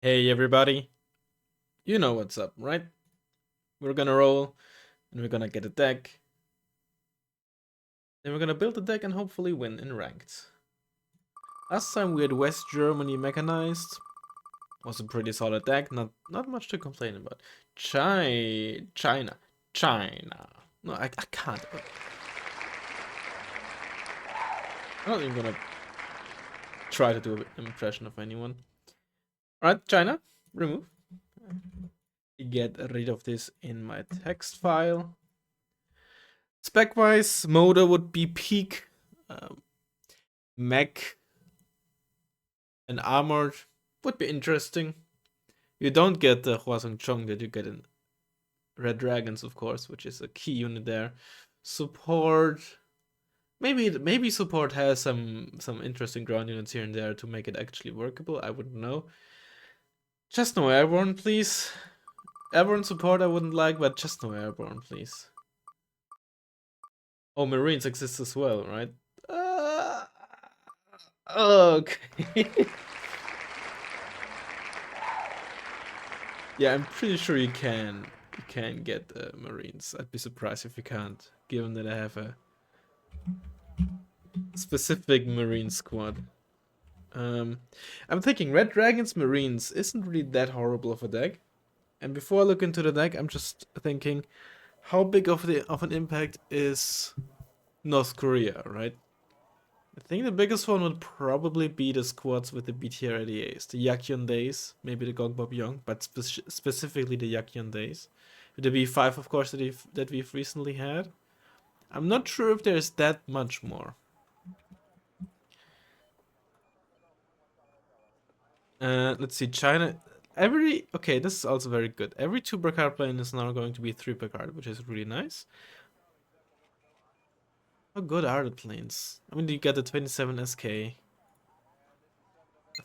Hey everybody, you know what's up, right? We're gonna roll and we're gonna get a deck. Then we're gonna build a deck and hopefully win in ranked. Last time we had West Germany mechanized. Was a pretty solid deck, not much to complain about. China. No, I can't. I'm not even gonna try to do an impression of anyone. Alright, China, remove. Get rid of this in my text file. Spec-wise, Moda would be peak. Mech and armored would be interesting. You don't get the Huasong Chong that you get in Red Dragons, of course, which is a key unit there. Support, maybe support has some interesting ground units here and there to make it actually workable. I wouldn't know. Just no airborne, please. Airborne support I wouldn't like, but just no airborne, please. Oh, Marines exist as well, right? Okay. Yeah, I'm pretty sure you can get Marines. I'd be surprised if you can't, given that I have a specific Marine squad. I'm thinking Red Dragons Marines isn't really that horrible of a deck. And before I look into the deck, I'm just thinking, how big of an impact is North Korea, right? I think the biggest one would probably be the squads with the BTR 88s, the Yakyon Days, maybe the Gongbab Young, but specifically the Yakyon Days. The B5, of course, that we've recently had. I'm not sure if there's that much more. Let's see, China. Okay, this is also very good. Every 2 per card plane is now going to be 3 per card, which is really nice. How good are the planes? I mean, you get the 27 SK. I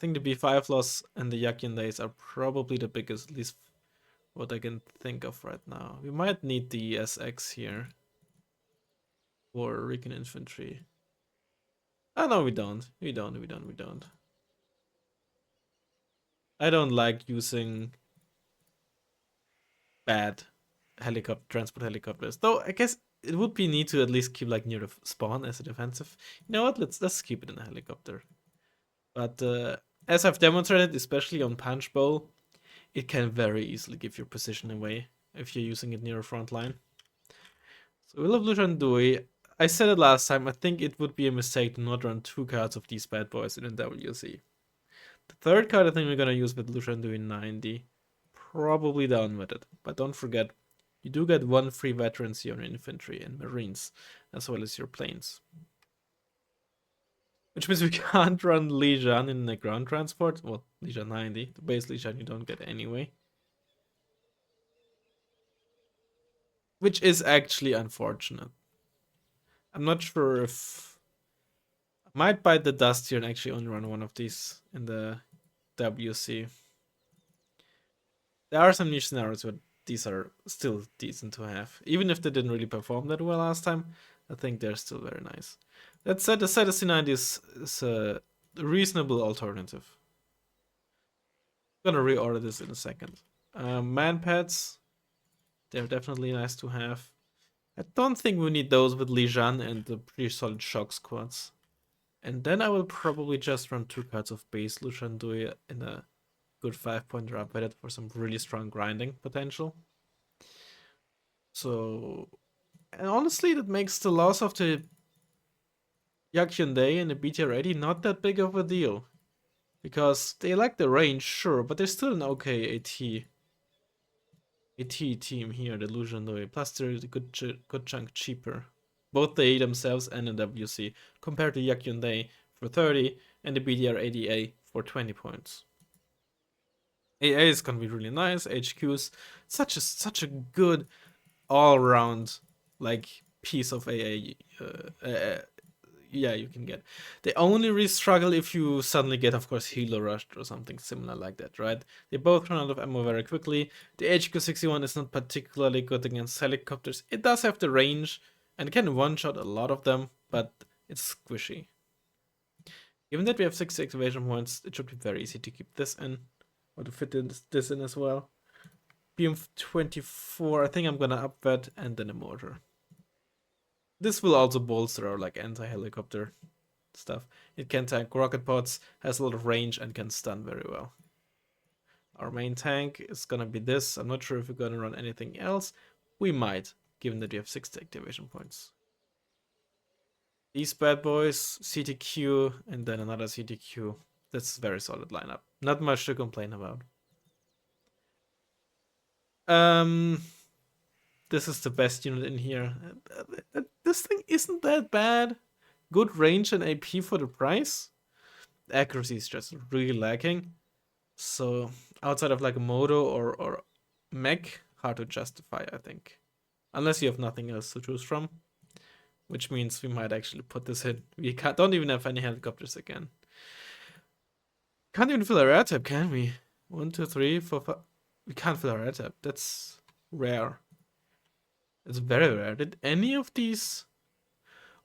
think the B5 loss and the Yakyan Days are probably the biggest, at least what I can think of right now. We might need the SX here for recon infantry. Oh no, we don't. We don't. I don't like using bad helicopter transport helicopters. Though I guess it would be neat to at least keep like near the spawn as a defensive. You know what? Let's keep it in a helicopter. But as I've demonstrated, especially on Punch Bowl, it can very easily give your position away if you're using it near a front line. So Will of Lushan Dui, I said it last time, I think it would be a mistake to not run 2 cards of these bad boys in a WC. The third card I think we're gonna use with Lushan Dui 90. Probably down with it. But don't forget, you do get 1 free veterans here in infantry and marines, as well as your planes. Which means we can't run Lijian in the ground transport. Well, Lijian 90. The base Lijian you don't get anyway. Which is actually unfortunate. I'm not sure if I might bite the dust here and actually only run one of these in the WC. There are some niche scenarios where these are still decent to have. Even if they didn't really perform that well last time, I think they're still very nice. That said, the C90 is a reasonable alternative. I'm gonna reorder this in a second. Man pads, they're definitely nice to have. I don't think we need those with Lijian and the pretty solid shock squads. And then I will probably just run 2 cards of base Lushan Dui in a good 5-pointer up with it for some really strong grinding potential. So, and honestly, that makes the loss of the Yakyun and the BTR 80 not that big of a deal. Because they lack the range, sure, but they're still an okay AT team here, the Lushan Dui. Plus, they're a good chunk cheaper. Both the A themselves and the WC, compared to Yakyun for 30 and the BDR 80A for 20 points. AA is gonna be really nice. HQ's such a good all round like piece of AA. Yeah, you can get. They only really struggle if you suddenly get, of course, healer rushed or something similar like that, right? They both run out of ammo very quickly. The HQ61 is not particularly good against helicopters. It does have the range and can one-shot a lot of them, but it's squishy. Given that we have 6 activation points, it should be very easy to keep this in. or to fit this in as well. Beam 24, I think I'm gonna up that, and then a mortar. This will also bolster our like anti-helicopter stuff. It can tank rocket pods, has a lot of range, and can stun very well. Our main tank is gonna be this. I'm not sure if we're gonna run anything else. We might, given that we have 60 activation points. These bad boys, CTQ, and then another CTQ. That's a very solid lineup. Not much to complain about. This is the best unit in here. This thing isn't that bad. Good range and AP for the price. Accuracy is just really lacking. So outside of like a Moto or mech, hard to justify, I think. Unless you have nothing else to choose from. Which means we might actually put this in. We don't even have any helicopters again. Can't even fill our air tab, can we? 1, 2, 3, 4, 5. We can't fill our air tab. That's rare. It's very rare. Did any of these...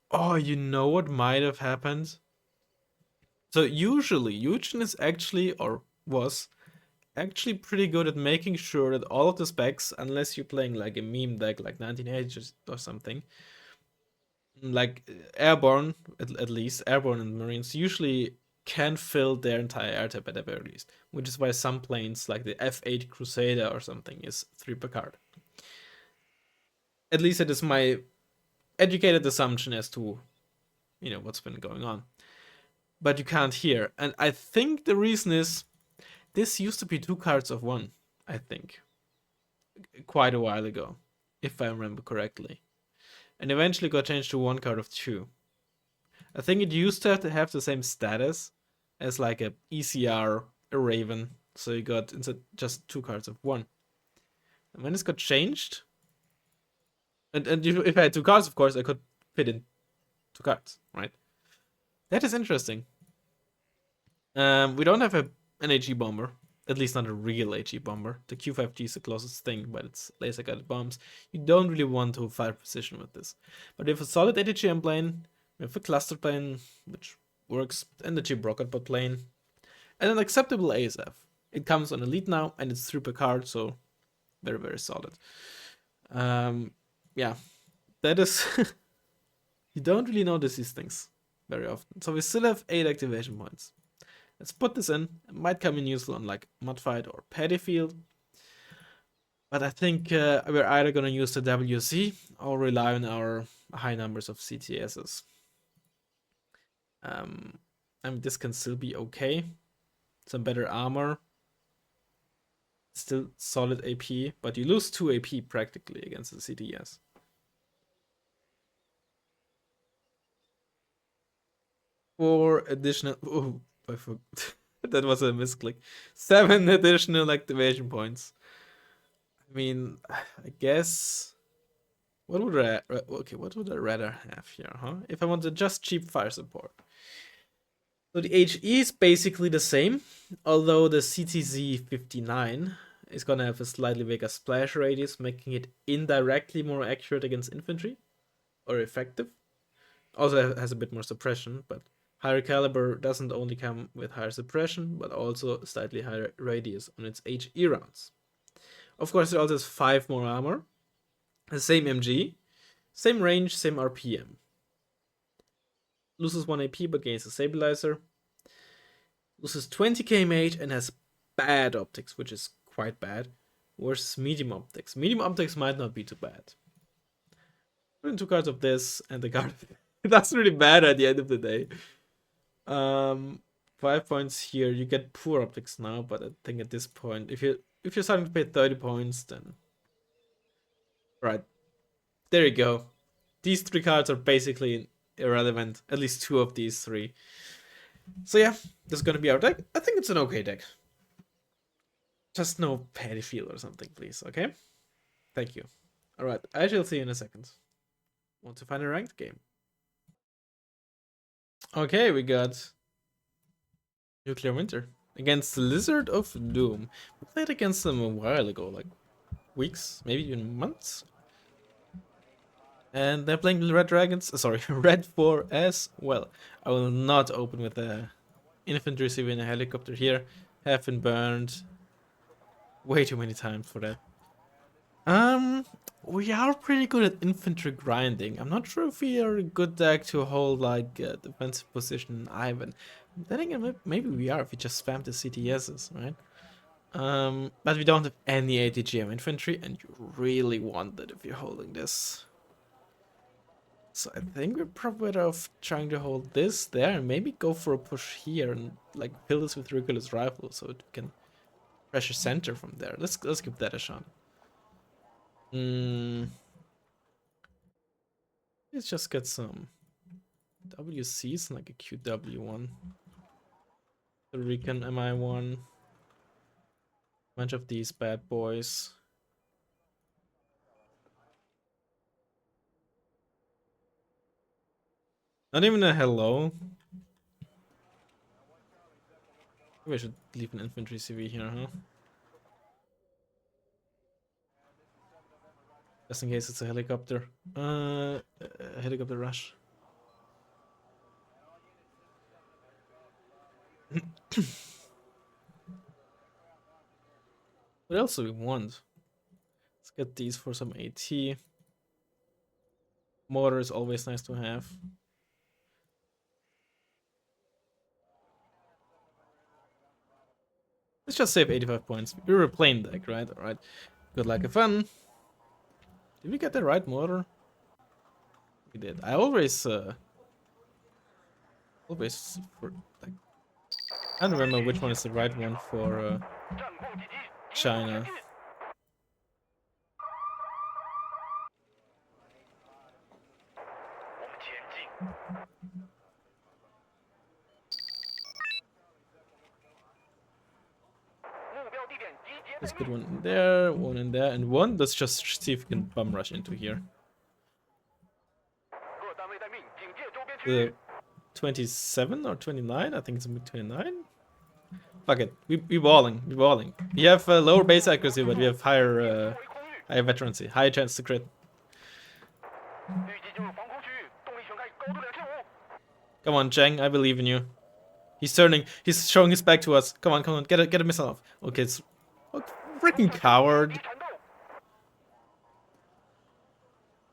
Oh, you know what might have happened? So usually, Eugen is actually, or was, actually pretty good at making sure that all of the specs, unless you're playing like a meme deck like 1980 or something, like Airborne, at least, Airborne and Marines, usually can fill their entire air tab at the very least, which is why some planes, like the F8 Crusader or something, is 3 per card. At least it is my educated assumption as to, you know, what's been going on. But you can't here. And I think the reason is, this used to be 2 cards of 1, I think. Quite a while ago, if I remember correctly. And eventually got changed to 1 card of 2. I think it used to have the same status as like a ECR, a Raven. So you got instead just 2 cards of 1. And when this got changed, and if I had 2 cards, of course, I could fit in 2 cards, right? That is interesting. We don't have an HE bomber, at least not a real HE bomber. The Q5G is the closest thing, but it's laser guided bombs. You don't really want to fire precision with this. But we have a solid ATGM plane, we have a cluster plane, which works, and the cheap rocket pod plane, and an acceptable ASF. It comes on elite now, and it's 3 per card, so very, very solid. Yeah, that is... You don't really notice these things very often. So we still have 8 activation points. Let's put this in. It might come in useful on like Mudfight or Paddy Field. But I think we're either going to use the WC or rely on our high numbers of CTSs. I mean, this can still be okay. Some better armor. Still solid AP, but you lose 2 AP practically against the CTS. Four additional... Oh, I forgot. That was a misclick. 7 additional activation points. I mean, I guess... What would I rather have here, huh? If I wanted just cheap fire support. So the HE is basically the same, although the CTZ-59 is gonna have a slightly bigger splash radius, making it indirectly more accurate against infantry, or effective. Also has a bit more suppression, but higher caliber doesn't only come with higher suppression, but also slightly higher radius on its HE rounds. Of course, it also has 5 more armor, the same MG, same range, same RPM. Loses 1 AP but gains a stabilizer. Loses 20 KMH and has bad optics, which is quite bad. Versus medium optics. Medium optics might not be too bad. Put in 2 cards of this and the card. That's really bad at the end of the day. 5 points here. You get poor optics now, but I think at this point, if you're starting to pay 30 points, then right. There you go. These 3 cards are basically irrelevant. At least 2 of these 3. So yeah, this is gonna be our deck. I think it's an okay deck. Just no Paddy Field or something, please, okay? Thank you. Alright, I shall see you in a second. Want to find a ranked game. Okay, we got Nuclear Winter against Lizard of Doom. We played against them a while ago, like weeks, maybe even months. And they're playing Red Dragons, sorry, Red 4 as well. I will not open with a infantry civilian helicopter here. Have been burned. Way too many times for that. We are pretty good at infantry grinding. I'm not sure if we are a good deck to hold like a defensive position in Ivan. Then again, maybe we are if we just spam the CTSs, right? But we don't have any ATGM infantry, and you really want it if you're holding this. So I think we're probably better off trying to hold this there and maybe go for a push here and like fill this with Regulus rifle so it can pressure center from there. Let's give that a shot. Let's just get some WCs, like a QW1. The Recon MI1. Bunch of these bad boys. Not even a hello. Maybe I should leave an infantry CV here, huh? Just in case it's a helicopter. Helicopter rush. What else do we want? Let's get these for some AT. Mortar is always nice to have. Let's just save 85 points. We were a plain deck, right? Alright. Good luck and fun. Did we get the right mortar? We did. I always for like I don't remember which one is the right one for China. Let's put one in there, one in there, and one. Let's just see if we can bum rush into here. The 27 or 29? I think it's 29. Fuck it. We balling. We balling. We have lower base accuracy, but we have higher veterancy, higher chance to crit. Come on, Cheng. I believe in you. He's turning. He's showing his back to us. Come on, come on. Get a missile off. Okay, it's freaking coward.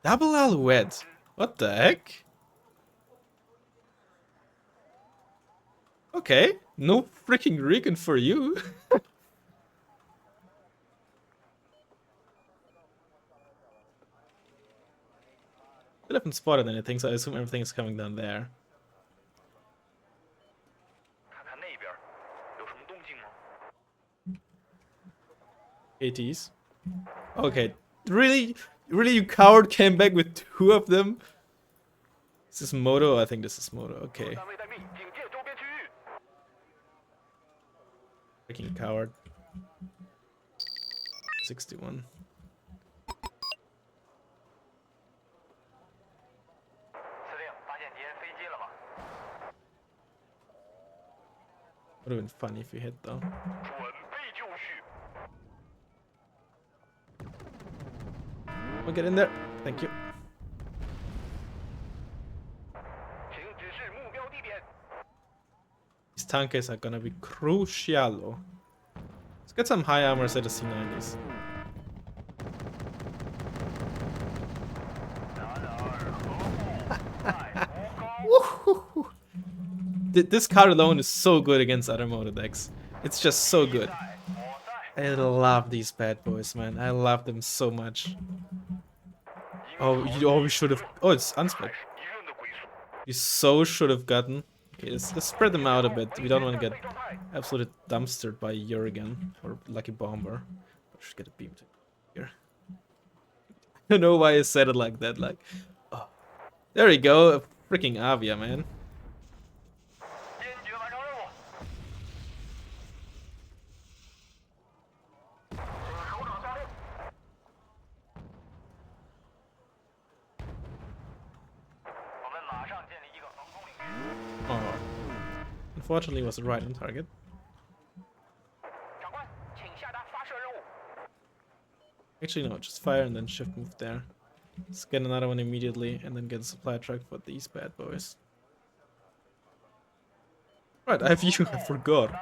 Double Alouette. What the heck? Okay, no freaking Recon for you. Still haven't spotted anything, so I assume everything is coming down there. ATs. Okay, really, you coward came back with two of them. Is this Moto? I think this is Moto. Okay. Freaking coward. 61. Would have been funny if you hit though. We'll get in there. Thank you. These tankers are gonna be crucial. Let's get some high armor at the C90s. This card alone is so good against other motor decks. It's just so good. I love these bad boys, man. I love them so much. Oh, we should have. Oh, it's unspec. We so should have gotten. Okay, let's spread them out a bit. We don't want to get absolutely dumpstered by Jurgen or Lucky Bomber. I should get a beam to here. I don't know why I said it like that. Like, oh, there we go. A freaking Avia, man. Oh, unfortunately, was right on target. Actually, no, just fire and then shift move there. Let's get another one immediately and then get a supply truck for these bad boys. Right, I have you, I forgot.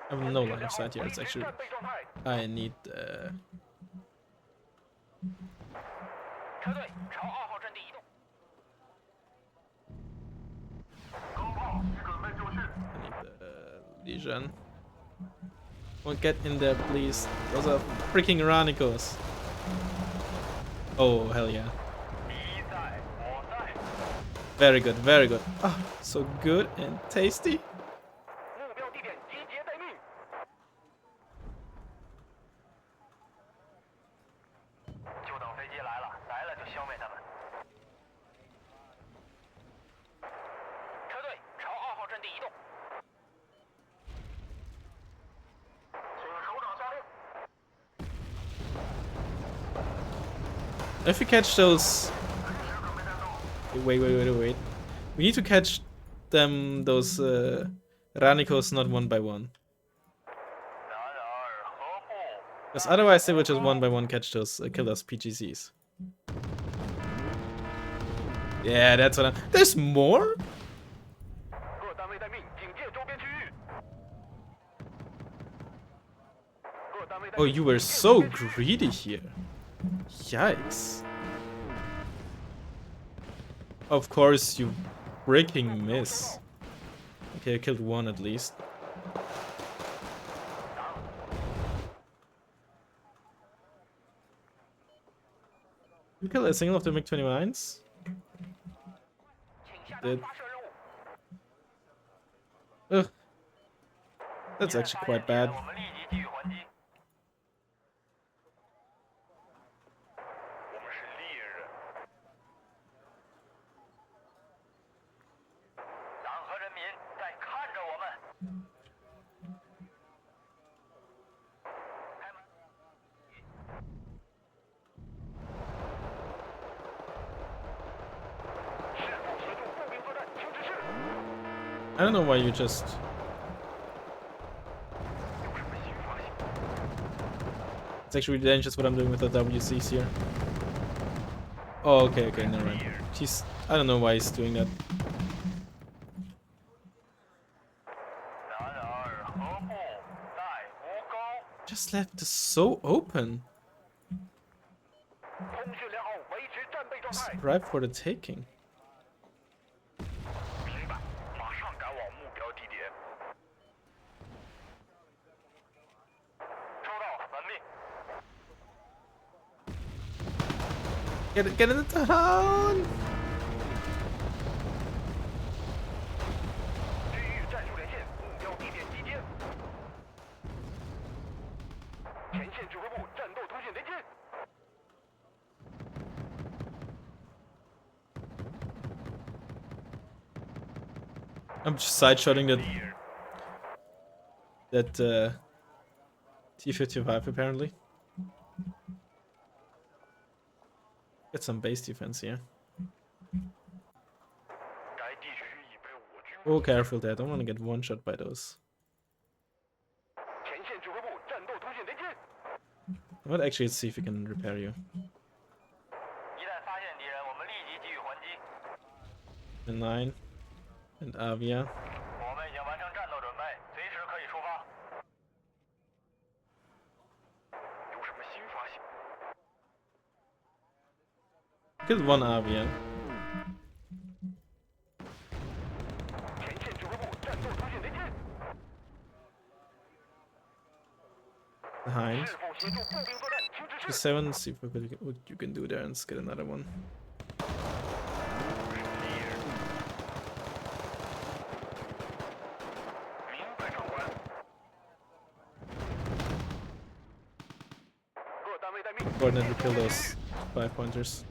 I have no line of sight here. It's actually I need. 车队朝2号阵地移动。 I need Legion. Well, get in there, please. Those are freaking Ranicos. Oh, hell yeah. Very good, very good. Oh, so good and tasty. 目标地点集结待命。就等飞机来了，来了就消灭他们。车队朝2号阵地移动。请首长下令。 If we catch those... Wait. We need to catch them, those Ranicos, not one by one. Because otherwise they will just one by one catch those kill those PGCs. Yeah, that's what I'm... There's more? 各单位待命，警戒周边区域。各单位待命。 Oh, you were so greedy here. Yikes. Of course, you freaking miss. Okay, I killed one at least. You killed a single of the MiG-29s? Did. Ugh. That's actually quite bad. 我们立即给予还击。我们是猎人。党和人民在看着我们。开门。是否协助步兵作战？请指示。 I don't know why you just... It's actually dangerous what I'm doing with the WCs here. Oh, okay, never mind. He's... I don't know why he's doing that. 然而何不在乎高？ Just left this so open. 通讯良好，维持战备状 It's 态。 ripe for the taking. 明白，马上赶往目标地点。收到，遵命。 Get in the town! 区域战术连线，目标地点集结。前线指挥部战斗通讯连接。 I'm just side-shotting that T-55 apparently. Get some base defense here. 该地区已被我军。 Oh, careful there. I don't want to get one-shot by those. 前线指挥部战斗通讯连接。 But actually, let's see if we can repair you. 一旦发现敌人，我们立即给予还击。 The 9 and Avia. 我们已经完成战斗准备，随时可以出发。有什么新发现？ Killed one Avia. 前线指挥部战斗通讯连接。 Behind. 是否协助步兵作战？请指示。 7, see if what you can do there and let's get another one. Coordinate repeal those 5-pointers.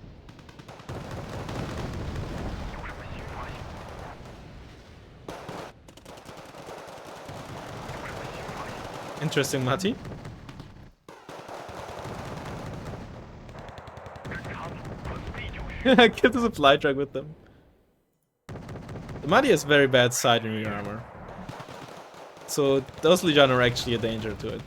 Interesting, Mati. I killed the supply truck with them. The Mati has very bad side and rear armor. So those Legion are actually a danger to it.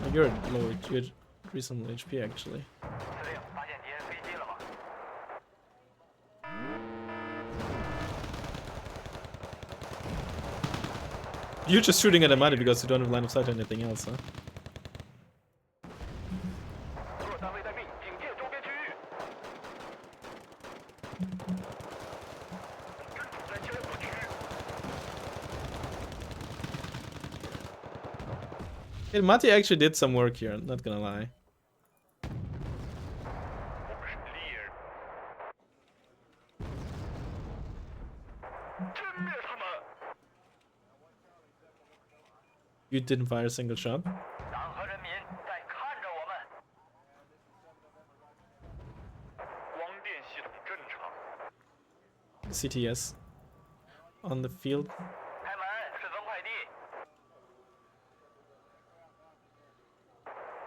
Oh, you're low. You're reasonable HP actually. 司令，发现敌人飞机了吗？ You're just shooting at the money because you don't have line of sight or anything else, huh? 各单位待命，警戒周边区域。正处在交火区域。 Yeah, Mati actually did some work here, I'm not gonna lie. 我们是 clear。歼灭他们！ You didn't fire a single shot. 党和人民在看着我们。光电系统正常。 CTS on the field. 开门，顺丰快递。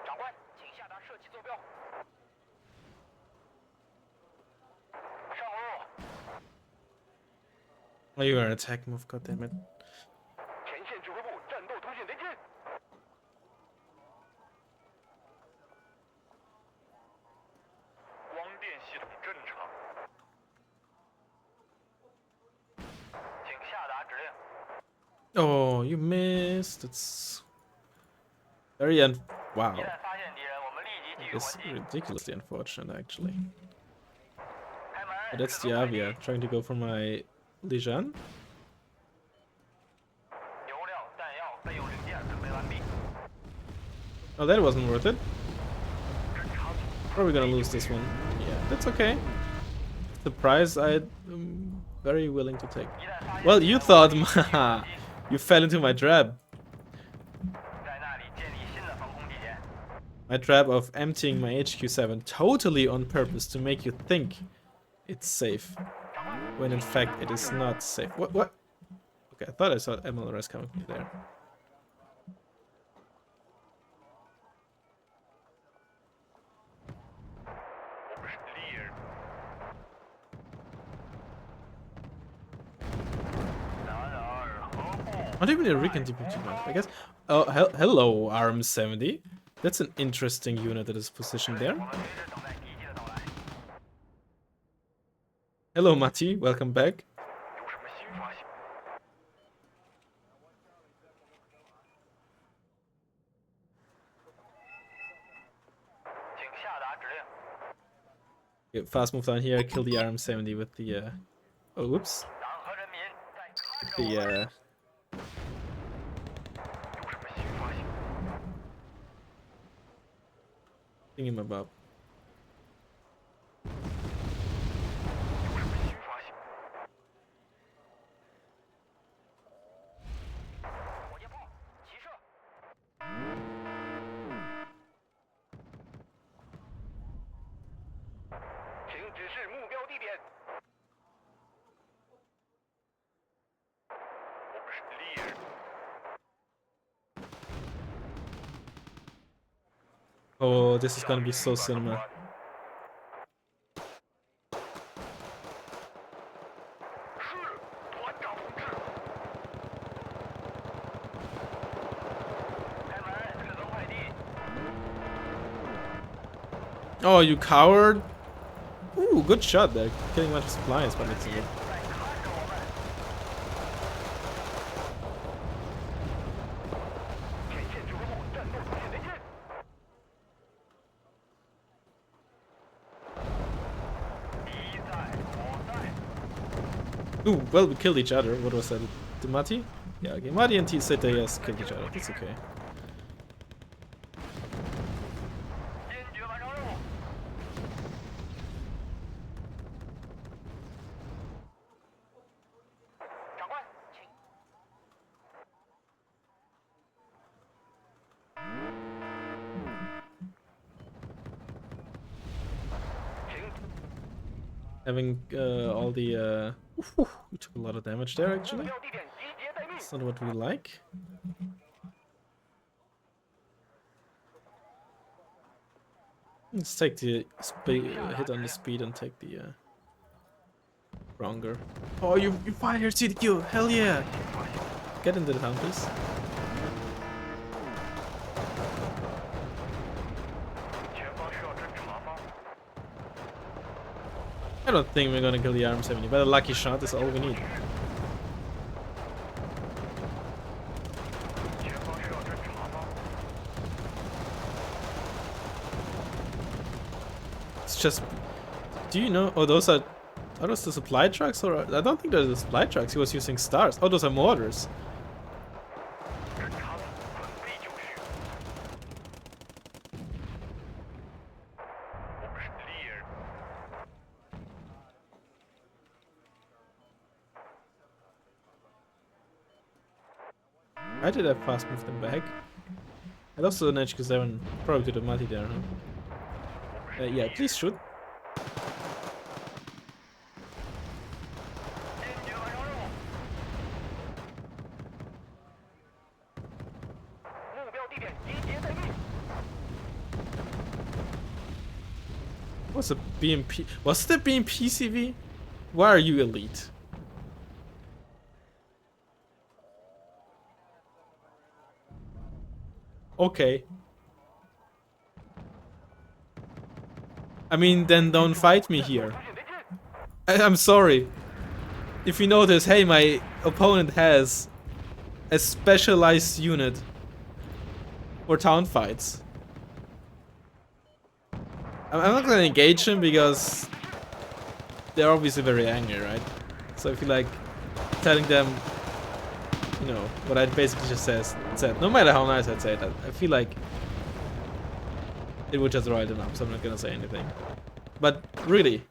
长官，请下达射击坐标。上路。 Oh, you are an attack move, goddammit. 前线指挥部战斗通讯连接。光电系统正常。请下达指令。 Oh, you missed. It's very wow. 一旦发现敌人，我们立即给予 It's 还击。 ridiculously unfortunate actually. 开门。 But that's the Avia trying to go for my Lijan. 油料、弹药、备用零件准备完毕。 Oh, that wasn't worth it. 侦察组 Probably gonna lose this one. Yeah, that's okay. The price I'm very willing to take. 一旦发现 Well, 敌 you 人， thought 我们立即给予还击 you fell into my trap. 在那里建立新的防空地点。 My trap of emptying my HQ7 totally on purpose to make you think it's safe, 长官， when in fact it is not safe. What? Okay, I thought I saw MLRS coming from there. 我们是 clear。男儿何不？ Not even a recon DPG one, I guess. Oh, hello, RM70. That's an interesting unit that is positioned there. 我们随时等待敌机的到来。 Hello, Mati. Welcome back. 有什么新发现？请下达指令。 Okay, fast move down here. Kill the RM70 with the. Oh, whoops. 党和人民在看着我 The 们。有什么新发现？ Thingamabob. 有什么新发现？火箭炮，齐射！请指示目标地点。我们是 clear。 Oh, this is gonna be so cinema. 是，团长同志。开门，顺丰快递。 Oh, you coward! Ooh, good shot there. Killing a bunch of supplies, but it's a 在看着我们。前线指挥部战斗通讯连接。敌在，我在。 Ooh, well, we killed each other. What was that? The Mati? Yeah, okay. Mati and Seta, yes, killed each other. That's okay. 坚决完成任务。长官，请。 Having all the. Ooh, we took a lot of damage there, actually. 目标地点集结待命。 That's not what we like. Let's take the hit on the speed and take the stronger. Oh, you fired CDQ! Hell yeah! Get into the town, please. don't think we're gonna kill the RM70, but a lucky shot is all we need. It's just... Do you know... Oh, those are those the supply trucks? Or I don't think they're the supply trucks. He was using stars. Oh, those are mortars. Why did I fast move them back? I lost an HQ7 probably to the multi there, huh? Yeah, please shoot. What's a BMP? What's the BMP CV? Why are you elite? Okay. I mean, then don't fight me here. I'm sorry. If you notice, hey, my opponent has a specialized unit for town fights. I'm not gonna engage him because they're obviously very angry, right? So I feel like telling them, you know, what I basically just said, no matter how nice I'd say that, I feel like it would just rile them up, so I'm not gonna say anything. But really,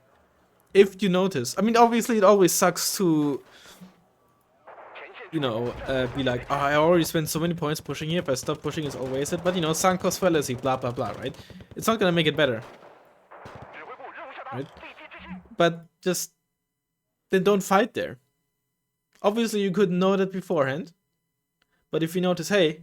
if you notice, I mean, obviously it always sucks to, you know, be like, oh, I already spent so many points pushing here, if I stop pushing it's all wasted, but you know, sunk cost fallacy, blah blah blah, right? It's not gonna make it better. Right? But just, then don't fight there. Obviously you could know that beforehand, but if you notice, hey,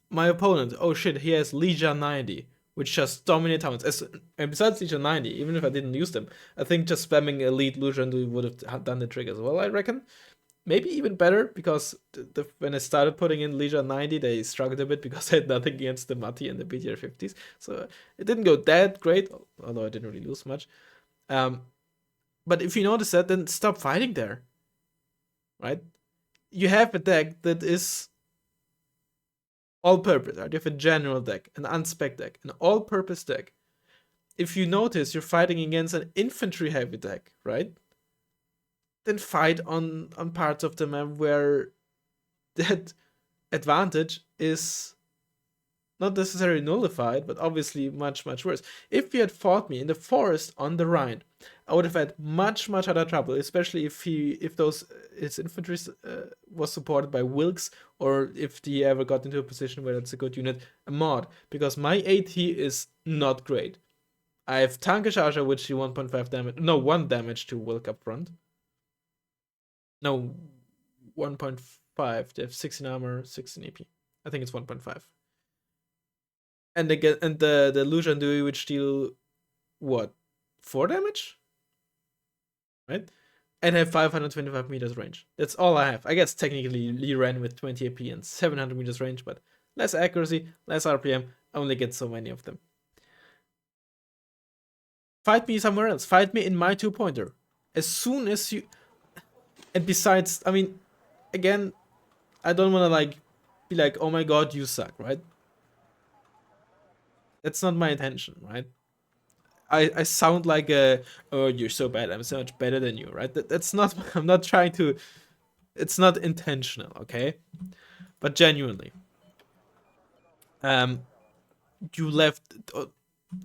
my opponent, oh shit, he has Legion 90, which just dominate towns. And besides Legion 90, even if I didn't use them, I think just spamming Elite Legion would have done the trick as well, I reckon. Maybe even better, because when I started putting in Legion 90, they struggled a bit because I had nothing against the Mati and the BTR 50s. So it didn't go that great, although I didn't really lose much. But if you notice that, then stop fighting there. Right? You have a deck that is all-purpose, right? You have a general deck, an unspec deck, an all-purpose deck. If you notice you're fighting against an infantry-heavy deck, right? Then fight on parts of the map where that advantage is not necessarily nullified, but obviously much, much worse. If you had fought me in the forest on the Rhine, I would have had much, much harder trouble, especially if his infantry was supported by Wilkes, or if he ever got into a position where that's a good unit, a mod, because my AT is not great. I have Tankeshasha, which do 1.5 damage, no, 1 damage to Wilk up front. No, 1.5. They have 16 armor, 16 AP. I think it's 1.5. And again, and the Lucian Dewey, which deal what, 4 damage, right? And have 525 meters range. That's all I have. I guess technically Lee ran with 20 AP and 700 meters range, but less accuracy, less RPM. I only get so many of them. Fight me somewhere else. Fight me in my 2-pointer. As soon as you. And besides, I mean, again, I don't want to be like, oh my god, you suck, right? That's not my intention, right? I sound like oh, you're so bad, I'm so much better than you, right? That's not, I'm not trying to, it's not intentional, okay? But genuinely, you left, you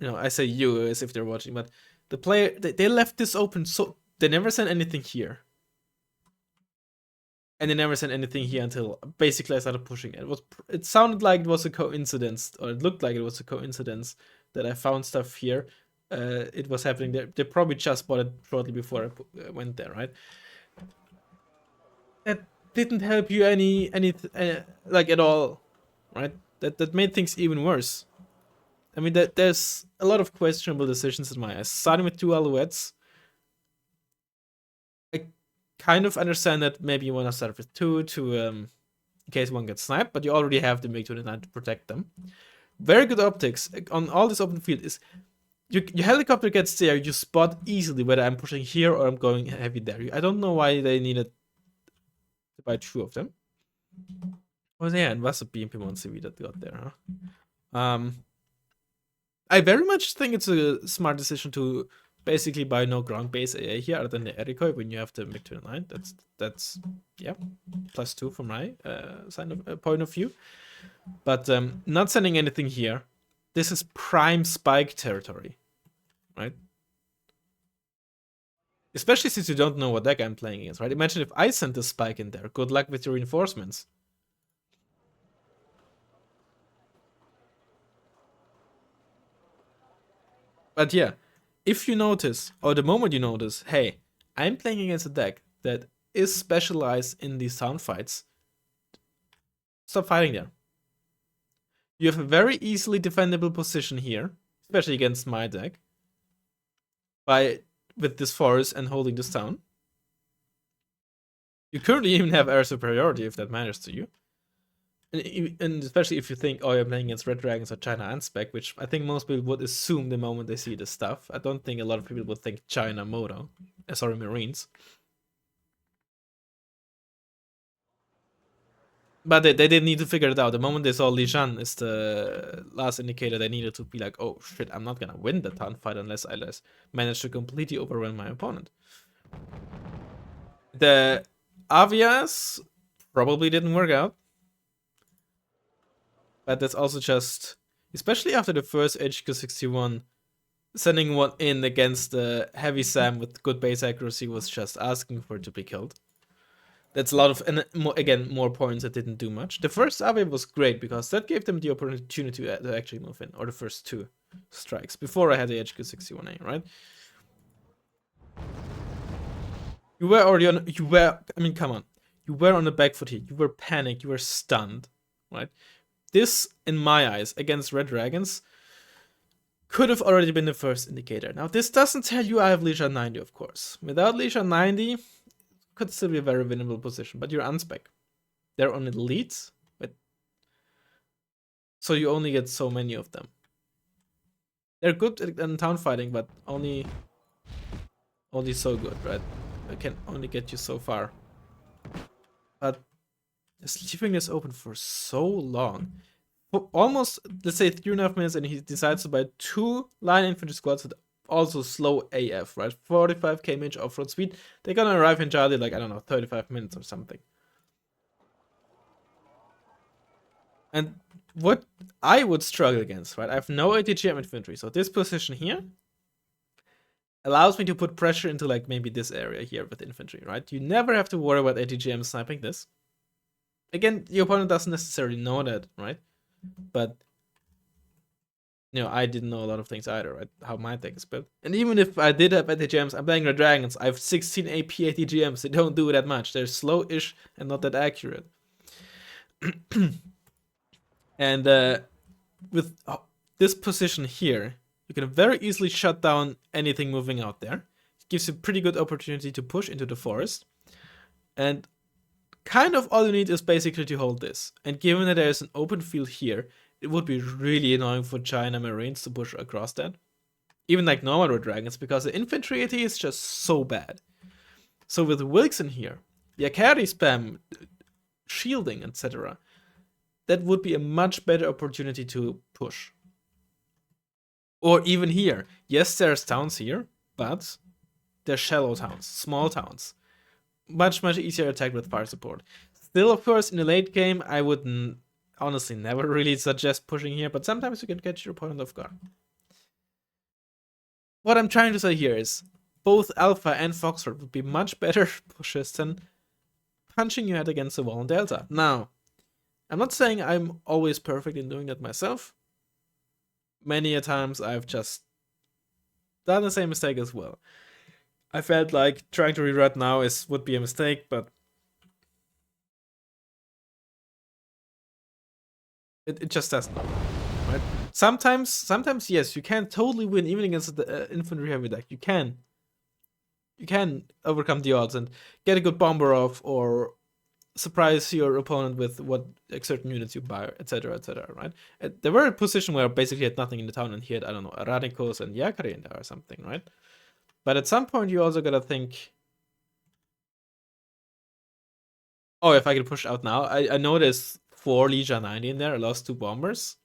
know, I say you as if they're watching, but the player, they left this open, so they never sent anything here. And they never sent anything here until basically I started pushing it. It sounded like it was a coincidence, or it looked like it was a coincidence that I found stuff here. It was happening there. They probably just bought it shortly before I went there, right? That didn't help you like at all, right? That made things even worse. I mean, there's a lot of questionable decisions in my eyes. Starting with 2 Alouettes. I kind of understand that maybe you want to start with 2 to in case one gets sniped, but you already have the MiG-29 to protect them. Very good optics on all this open field is your helicopter gets there, you spot easily whether I'm pushing here or I'm going heavy there. I don't know why they needed to buy 2 of them. Oh yeah, and was a BMP-1CV that got there, huh? I very much think it's a smart decision to basically buy no ground base AA here other than the Erikoi when you have the MiG-29. That's yeah, +2 from my point of view. But not sending anything here. This is prime spike territory, right? Especially since you don't know what deck I'm playing against, right? Imagine if I sent a spike in there. Good luck with your reinforcements. But yeah, if you notice, or the moment you notice, hey, I'm playing against a deck that is specialized in these sound fights, stop fighting there. You have a very easily defendable position here, especially against my deck, with this forest and holding this town. You currently even have air superiority if that matters to you. And especially if you think, oh, you're playing against Red Dragons or China Unspec, which I think most people would assume the moment they see this stuff. I don't think a lot of people would think China Moto. Sorry, Marines. But they didn't need to figure it out. The moment they saw Li Shan is the last indicator, they needed to be like, oh shit, I'm not gonna win the town fight unless I manage to completely overrun my opponent. The Avias probably didn't work out. But that's also just, especially after the first HQ61, sending one in against the heavy SAM with good base accuracy was just asking for it to be killed. That's a lot of, and again, more points that didn't do much. The first Ave was great because that gave them the opportunity to actually move in, or the first 2 strikes, before I had the HQ61A, right? You were already on, I mean, come on. You were on the back foot here. You were panicked, you were stunned, right? This, in my eyes, against Red Dragons, could have already been the first indicator. Now, this doesn't tell you I have Leisha 90, of course. Without Leisha 90, could still be a very winnable position, but you're unspec. They're on elites, but so you only get so many of them. They're good in town fighting, but only so good, right? They can only get you so far. But just leaving this open for so long, for almost, let's say, 3.5 minutes, and he decides to buy 2 line infantry squads with also slow AF, right? 45k mage off-road speed. They're gonna arrive in Charlie like, I don't know, 35 minutes or something. And what I would struggle against, right? I have no ATGM infantry, so this position here allows me to put pressure into like maybe this area here with infantry, right? You never have to worry about ATGM sniping this. Again, your opponent doesn't necessarily know that, right? But you know, I didn't know a lot of things either, right? How my deck is built. And even if I did have ATGMs, I'm playing Red Dragons. I have 16 AP ATGMs. They don't do that much. They're slow-ish and not that accurate. And with this position here, you can very easily shut down anything moving out there. It gives you a pretty good opportunity to push into the forest. And kind of all you need is basically to hold this. And given that there's an open field here, it would be really annoying for China Marines to push across that. Even like normal Red Dragons, because the infantry AT is just so bad. So with Wilkes in here, the Akari spam, shielding, etc., that would be a much better opportunity to push. Or even here. Yes, there's towns here, but they're shallow towns, small towns. Much easier attack with fire support. Still, of course, in the late game, I would honestly never really suggest pushing here, but sometimes you can catch your opponent off guard. What I'm trying to say here is both Alpha and Foxtrot would be much better pushes than punching your head against the wall in Delta. Now, I'm not saying I'm always perfect in doing that myself. Many a times I've just done the same mistake as well. I felt like trying to rewrite now would be a mistake, but it just doesn't, right? Sometimes yes, you can totally win even against the infantry heavy deck. You can overcome the odds and get a good bomber off or surprise your opponent with what certain units you buy, etc., right? They were in a position where basically had nothing in the town, and he had, I don't know, Aranikos and Yakari in there or something, right? But at some point, you also gotta think, oh, if I can push out now, I know there's 4 Legia 90 in there. I lost 2 bombers.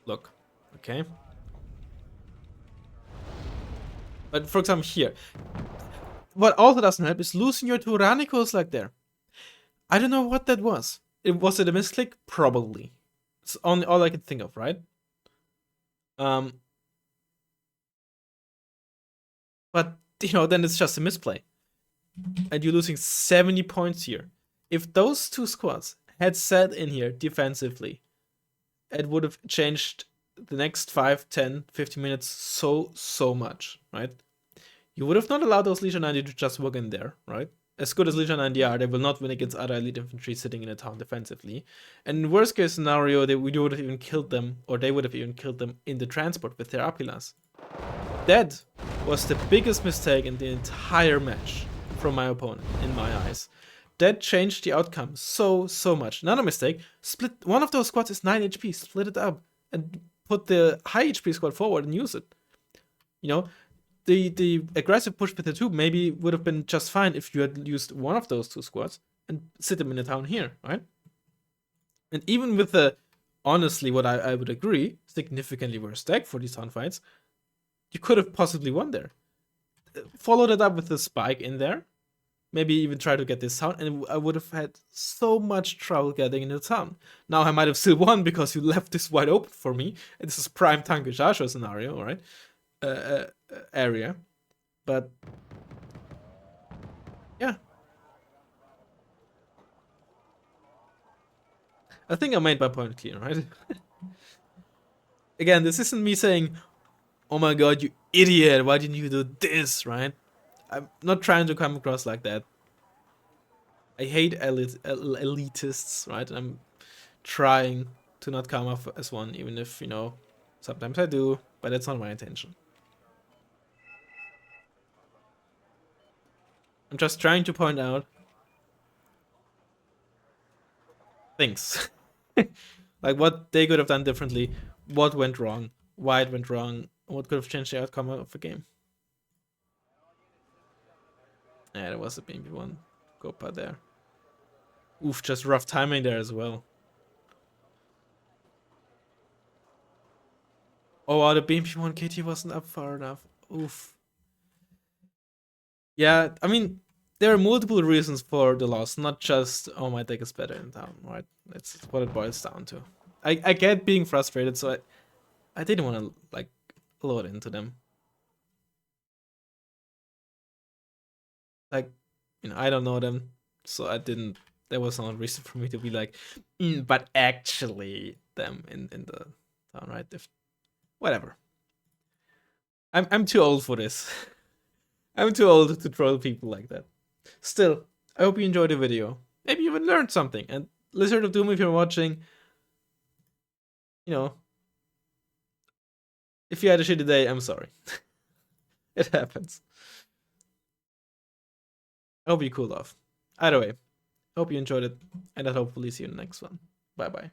Look, okay. But for example, here, what also doesn't help is losing your 2 Aranikos like there. I don't know what that was. Was it a misclick? Probably. It's only all I can think of, right? But then it's just a misplay, and you're losing 70 points here. If those 2 squads had sat in here defensively, it would have changed the next 5, 10, 15 minutes so much, right? You would have not allowed those Legion 90 to just walk in there, right? As good as Legion 90 are, they will not win against other elite infantry sitting in a town defensively. And in worst case scenario, we would have even killed them, or they would have even killed them in the transport with their Apilas. That was the biggest mistake in the entire match from my opponent, in my eyes. That changed the outcome so much. Another mistake, split one of those squads is 9 HP, split it up, and put the high HP squad forward and use it. The aggressive push with the 2 maybe would have been just fine if you had used one of those 2 squads and sit them in a town here, right? And even with the, honestly, what I would agree, significantly worse deck for these town fights, you could have possibly won there. Followed it up with the spike in there. Maybe even try to get this town, and I would have had so much trouble getting into town. Now I might have still won because you left this wide open for me. And this is prime Tankujasho scenario, right? Area. But yeah. I think I made my point clear, right? Again, this isn't me saying, oh my god, you idiot, why didn't you do this, right? I'm not trying to come across like that. I hate elitists, right? I'm trying to not come off as one, even if, sometimes I do, but that's not my intention. I'm just trying to point out things. Like what they could have done differently, what went wrong, why it went wrong, what could have changed the outcome of the game. Yeah, there was a BMP1 Gopa there. Oof, just rough timing there as well. Oh, wow, the BMP1 KT wasn't up far enough. Oof. Yeah, I mean, there are multiple reasons for the loss, not just, oh, my deck is better in town, right? That's what it boils down to. I get being frustrated, so I didn't want to, like, load into them. Like, I don't know them, so I didn't, there was no reason for me to be like, but actually them in the town, right? Whatever. I'm too old for this. I'm too old to troll people like that. Still, I hope you enjoyed the video. Maybe you even learned something. And Lizard of Doom, if you're watching, if you had a shitty day, I'm sorry. It happens. I hope you cooled off. Either way, hope you enjoyed it, and I'll hopefully see you in the next one. Bye bye.